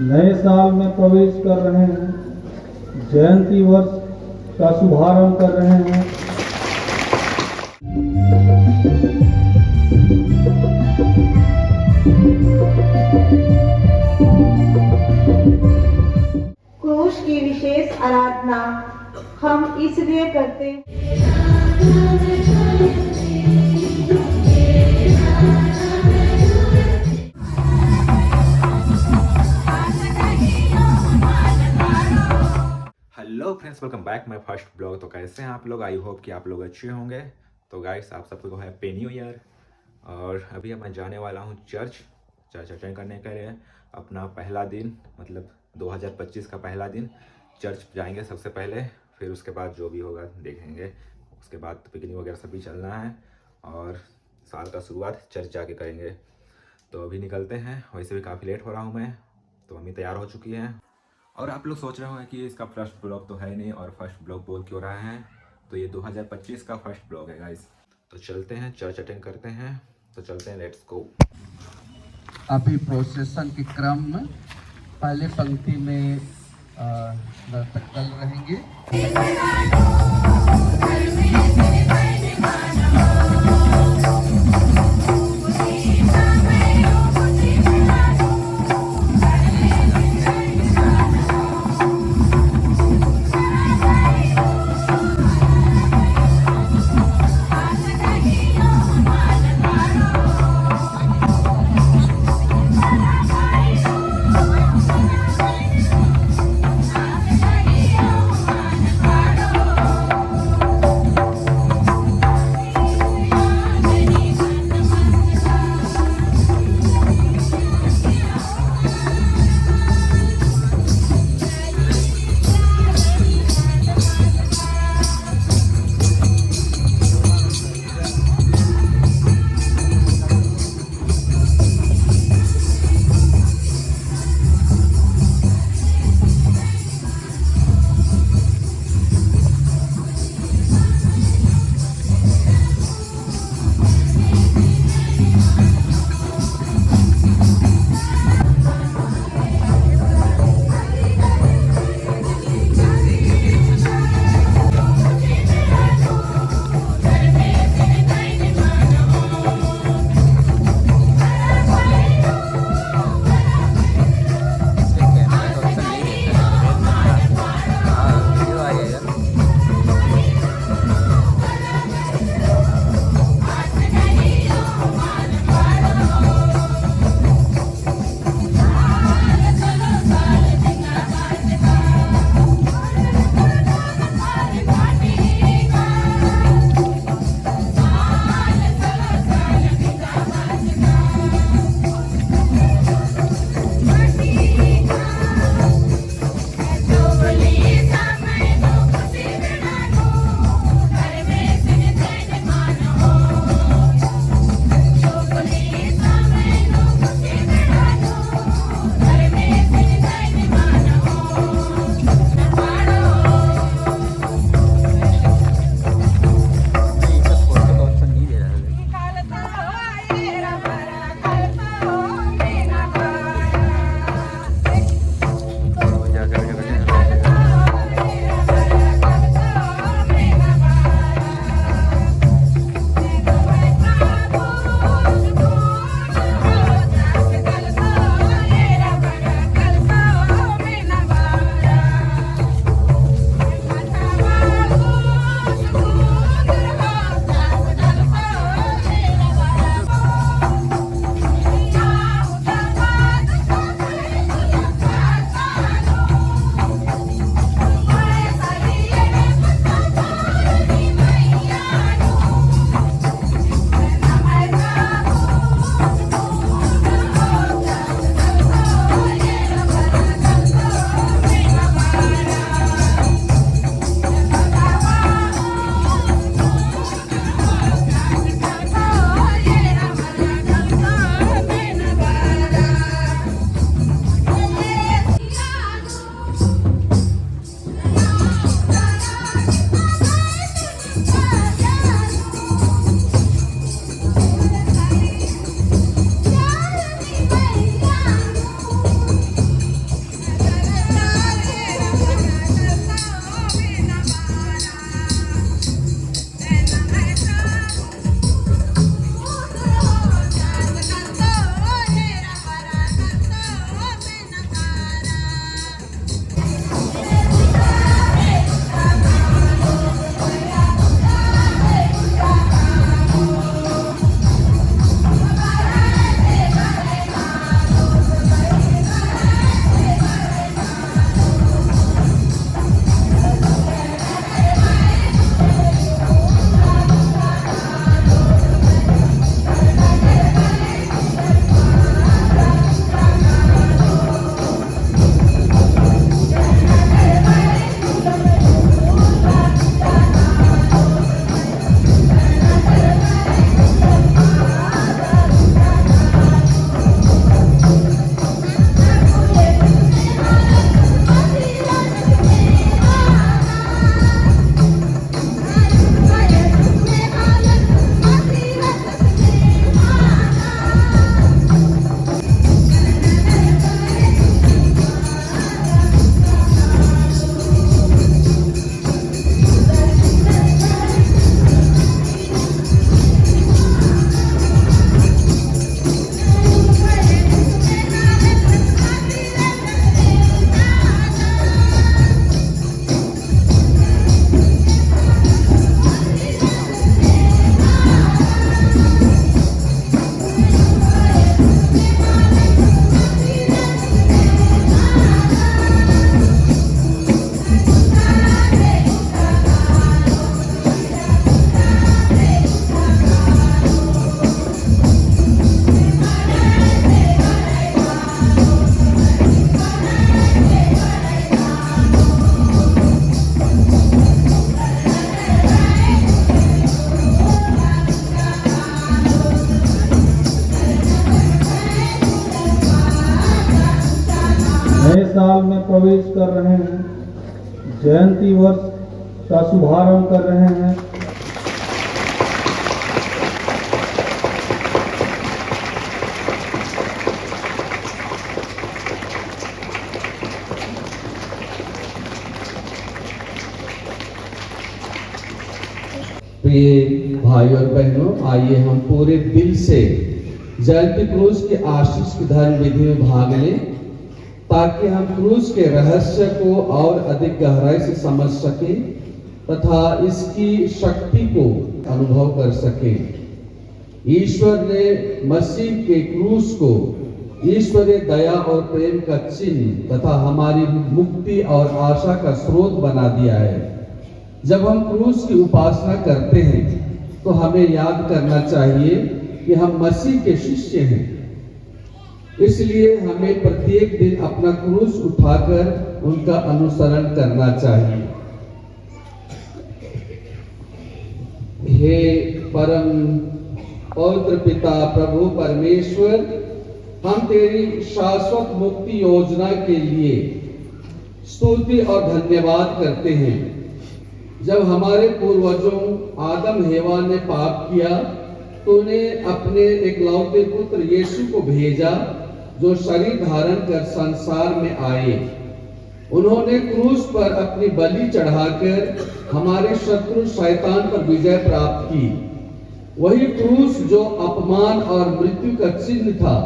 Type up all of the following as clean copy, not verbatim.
नए साल में प्रवेश कर रहे हैं, जयंती वर्ष का शुभारंभ कर रहे हैं। क्रूस की विशेष आराधना हम इसलिए करते hello friends, welcome back my first blog. तो कैसे हैं आप लोग? आई होप कि आप लोग अच्छे होंगे। तो गाइस, आप सबको हैप्पी न्यू ईयर। और अभी मैं जाने वाला हूं चर्च अटेंड करने के लिए। अपना पहला दिन, मतलब 2025 का पहला दिन चर्च जाएंगे सबसे पहले। फिर उसके बाद जो भी होगा देखेंगे। उसके बाद पिकनिक वगैरह सभी चलना है और साल का शुरुआत चर्च जाके करेंगे। तो अभी निकलते हैं। वैसे भी काफ़ी लेट हो रहा हूँ मैं, तो मम्मी तैयार हो चुकी हैं। और आप लोग सोच रहे होंगे कि इसका फर्स्ट ब्लॉग तो है नहीं और फर्स्ट ब्लॉग बोल क्यों रहा है। तो ये 2025 का फर्स्ट ब्लॉग है गाइस। तो चलते हैं, चर्च अटेंड करते हैं। तो चलते हैं, लेट्स गो। अभी प्रोसेसन के क्रम में पहले पंक्ति में नर्तक दल रहेंगे। साल में प्रवेश कर रहे हैं, जयंती वर्ष का शुभारंभ कर रहे हैं। प्रिय भाई और बहनों, आइए हम पूरे दिल से जयंती क्रूस के आशीष की धर्म विधि में भाग लें, ताकि हम क्रूस के रहस्य को और अधिक गहराई से समझ सकें तथा इसकी शक्ति को अनुभव कर सकें। ईश्वर ने मसीह के क्रूस को ईश्वरीय दया और प्रेम का चिन्ह तथा हमारी मुक्ति और आशा का स्रोत बना दिया है। जब हम क्रूस की उपासना करते हैं तो हमें याद करना चाहिए कि हम मसीह के शिष्य हैं। इसलिए हमें प्रत्येक दिन अपना क्रूस उठाकर उनका अनुसरण करना चाहिए। हे परम पवित्र पिता प्रभु परमेश्वर, हम तेरी शाश्वत मुक्ति योजना के लिए स्तुति और धन्यवाद करते हैं। जब हमारे पूर्वजों आदम हेवा ने पाप किया तो उन्हें अपने एकलौते पुत्र यीशु को भेजा, जो शरीर धारण कर संसार में आए। उन्होंने क्रूस पर अपनी बलि चढ़ाकर हमारे शत्रु शैतान पर विजय प्राप्त की। वही क्रूस जो अपमान और मृत्यु का चिन्ह था,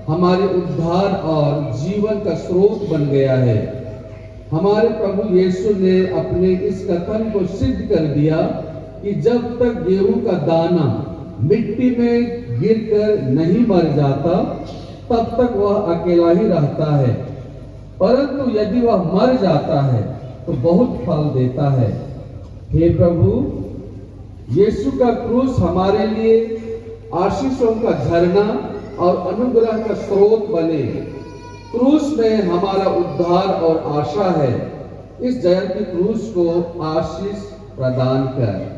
हमारे उद्धार और जीवन का स्रोत बन गया है। हमारे प्रभु यीशु ने अपने इस कथन को सिद्ध कर दिया कि जब तक गेहूं का दाना मिट्टी में गिरकर नहीं मर जाता, तब तक वह अकेला ही रहता है, परंतु यदि वह मर जाता है तो बहुत फल देता है। हे प्रभु, यीशु का क्रूस हमारे लिए आशीषों का झरना और अनुग्रह का स्रोत बने। क्रूस में हमारा उद्धार और आशा है। इस जयंती क्रूस को आशीष प्रदान कर।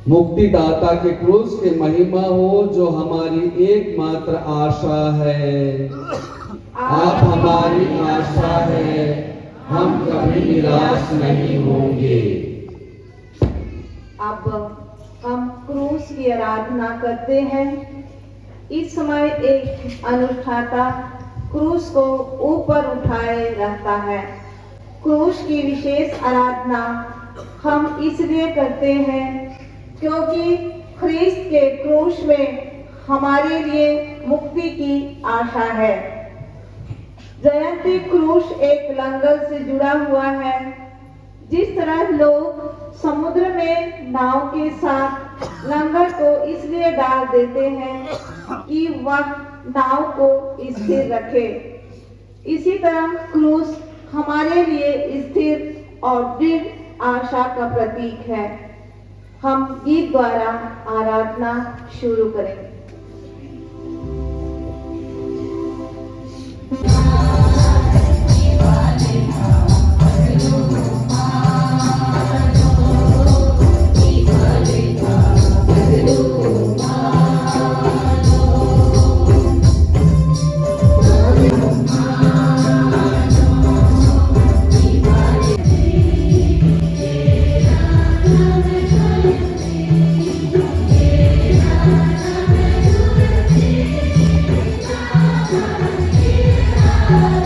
मुक्तिदाता के क्रूस के महिमा हो, जो हमारी एकमात्र आशा है। आप हमारी आशा है, हम कभी निराश नहीं होंगे। अब हम क्रूस की आराधना करते हैं। इस समय एक अनुष्ठाता क्रूस को ऊपर उठाए रहता है। क्रूस की विशेष आराधना हम इसलिए करते हैं क्योंकि ख्रीस्त के क्रूस में हमारे लिए मुक्ति की आशा है। जयंती क्रूस एक लंगर से जुड़ा हुआ है। जिस तरह लोग समुद्र में नाव के साथ लंगर को इसलिए डाल देते हैं कि वह नाव को स्थिर रखे, इसी तरह क्रूस हमारे लिए स्थिर और दृढ़ आशा का प्रतीक है। हम गीत द्वारा आराधना शुरू करेंगे। Bye.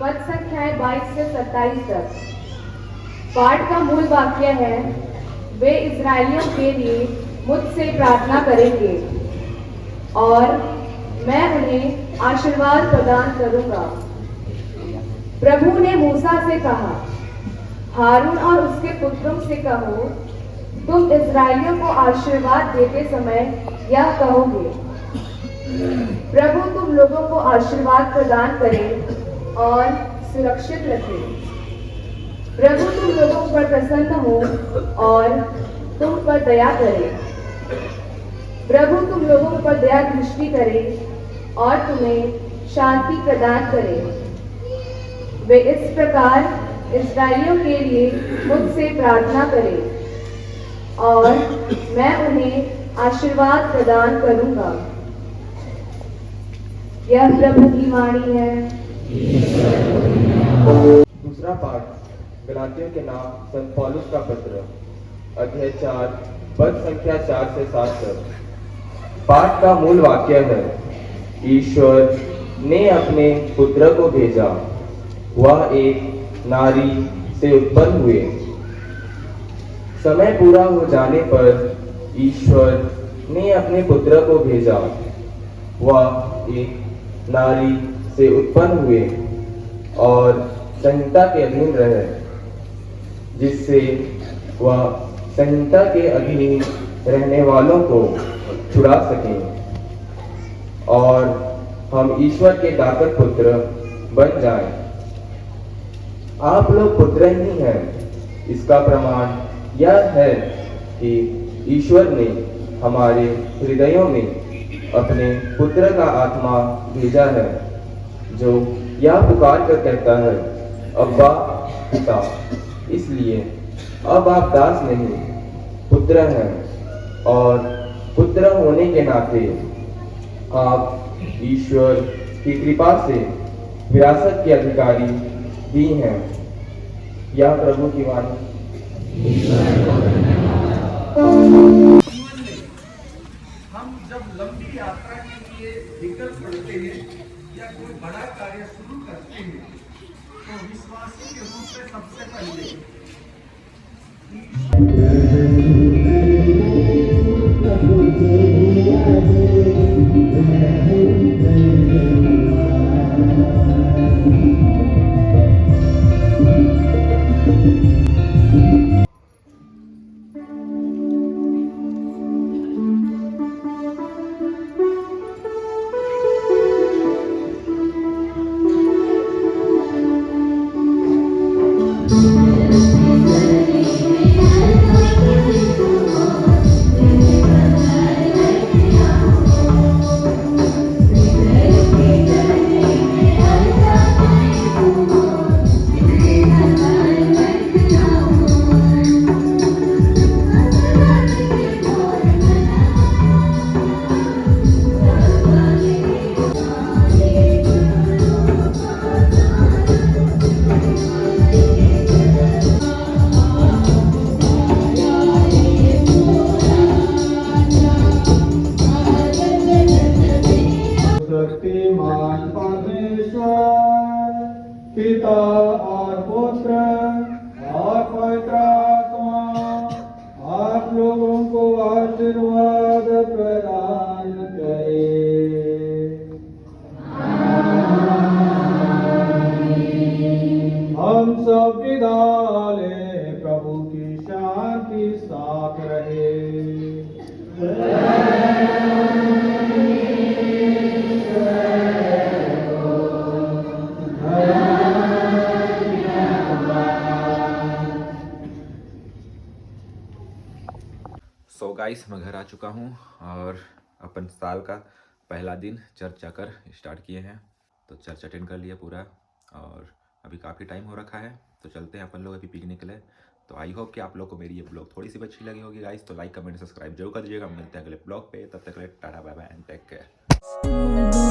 पद संख्याएं 22 से 27 तक। पाठ का मूल वाक्य है, वे इजरायलियों के लिए मुझसे प्रार्थना करेंगे और मैं उन्हें आशीर्वाद प्रदान करूंगा। प्रभु ने मूसा से कहा, हारून और उसके पुत्रों से कहो, तुम इजरायलियों को आशीर्वाद देते समय यह कहोगे, प्रभु तुम लोगों को आशीर्वाद प्रदान करे और सुरक्षित रखे। प्रभु तुम लोगों पर प्रसन्न हो और तुम पर दया करे। प्रभु तुम लोगों पर दया दृष्टि करे और तुम्हें शांति प्रदान करे। वे इस प्रकार इस्राएलियों के लिए मुझसे प्रार्थना करें और मैं उन्हें आशीर्वाद प्रदान करूंगा। यह प्रभु की वाणी है। दूसरा पाठ गलातियों के नाम संत पौलुस का पत्र, अध्याय 4, पद संख्या 4 से 7 तक। पाठ का मूल वाक्य है, ईश्वर ने अपने पुत्र को भेजा, वह एक नारी से उत्पन्न हुए। समय पूरा हो जाने पर ईश्वर ने अपने पुत्र को भेजा, वह एक नारी से उत्पन्न हुए और संहिता के अधीन रहे, जिससे वह संहिता के अधीन रहने वालों को छुड़ा सकें और हम ईश्वर के दासक पुत्र बन जाएं। आप लोग पुत्र ही हैं, इसका प्रमाण यह है कि ईश्वर ने हमारे हृदयों में अपने पुत्र का आत्मा भेजा है, जो यह पुकार कर कहता है, अब्बा पिता। इसलिए अब आप दास नहीं, पुत्र हैं और पुत्र होने के नाते आप ईश्वर की कृपा से विरासत के अधिकारी भी हैं। यह प्रभु की वाणी। हम जब लंबी यात्रा के लिए निकल पड़ते हैं या कोई बड़ा कार्य शुरू करते हैं, तो विश्वासी के रूप में सबसे पहले शक्तिमान परमेश्वर पिता और पुत्र और पवित्र आत्मा आप लोगों को आशीर्वाद प्रदान करे। हम सब विदा लें, प्रभु की शांति साथ रहे। सो गाइस, मैं घर आ चुका हूँ और अपन साल का पहला दिन चर्च जाकर स्टार्ट किए हैं। तो चर्च अटेंड कर लिया पूरा और अभी काफ़ी टाइम हो रखा है, तो चलते हैं अपन लोग अभी पिकनिक के लिए। तो आई होप कि आप लोग को मेरी ये ब्लॉग थोड़ी सी भी अच्छी लगी होगी गाइस। तो लाइक कमेंट सब्सक्राइब जरूर कर दीजिएगा। मिलते हैं अगले ब्लॉग पे, तब तक के लिए tata bye bye and take care.